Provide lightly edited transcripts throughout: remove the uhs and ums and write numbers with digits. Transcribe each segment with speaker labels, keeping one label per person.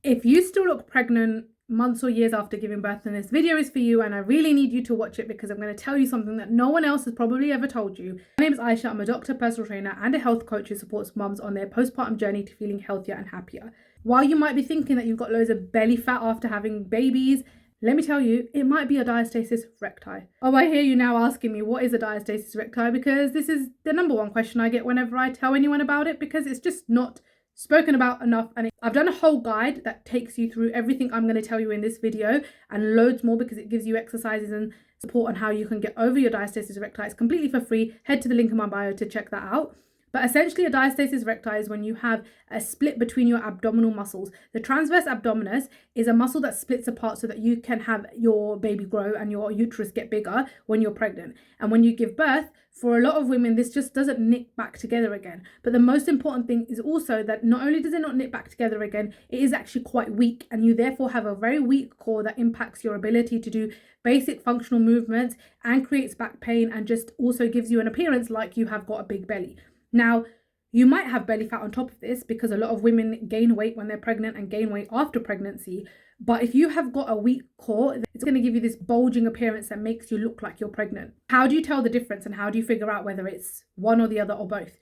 Speaker 1: If you still look pregnant months or years after giving birth, then this video is for you, and I really need you to watch it because I'm going to tell you something that no one else has probably ever told you. My name is Aisha. I'm a doctor, personal trainer, and a health coach who supports mums on their postpartum journey to feeling healthier and happier. While you might be thinking that you've got loads of belly fat after having babies, let me tell you, it might be a diastasis recti. Oh, I hear you now asking me, what is a diastasis recti? Because this is the number one question I get whenever I tell anyone about it, because it's just not spoken about enough. And I've done a whole guide that takes you through everything I'm going to tell you in this video and loads more, because it gives you exercises and support on how you can get over your diastasis recti. It's completely for free. Head to the link in my bio to check that out. But essentially, a diastasis recti is when you have a split between your abdominal muscles. The transverse abdominis is a muscle that splits apart so that you can have your baby grow and your uterus get bigger when you're pregnant. And when you give birth, for a lot of women, this just doesn't knit back together again. But the most important thing is also that not only does it not knit back together again, it is actually quite weak, and you therefore have a very weak core that impacts your ability to do basic functional movements and creates back pain, and just also gives you an appearance like you have got a big belly. Now, you might have belly fat on top of this because a lot of women gain weight when they're pregnant and gain weight after pregnancy. But if you have got a weak core, it's going to give you this bulging appearance that makes you look like you're pregnant. How do you tell the difference, and how do you figure out whether it's one or the other or both?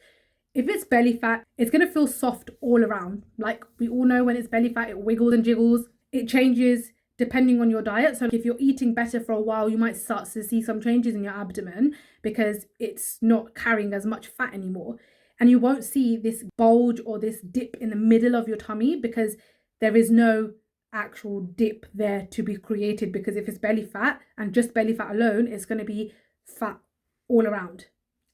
Speaker 1: If it's belly fat, it's going to feel soft all around. Like we all know, when it's belly fat, it wiggles and jiggles. It changes depending on your diet. So if you're eating better for a while, you might start to see some changes in your abdomen because it's not carrying as much fat anymore. And you won't see this bulge or this dip in the middle of your tummy because there is no actual dip there to be created, because if it's belly fat and just belly fat alone, it's going to be fat all around.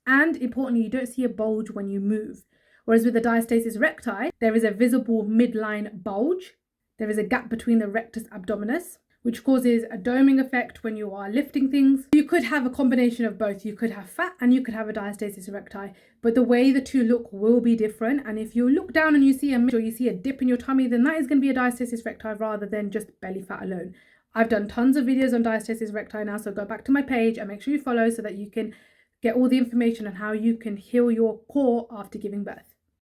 Speaker 1: And importantly, you don't see a bulge when you move. Whereas with the diastasis recti, there is a visible midline bulge. There is a gap between the rectus abdominis, which causes a doming effect when you are lifting things. You could have a combination of both. You could have fat and you could have a diastasis recti, but the way the two look will be different. And if you look down and you see a dip in your tummy, then that is going to be a diastasis recti rather than just belly fat alone. I've done tons of videos on diastasis recti now, so go back to my page and make sure you follow so that you can get all the information on how you can heal your core after giving birth.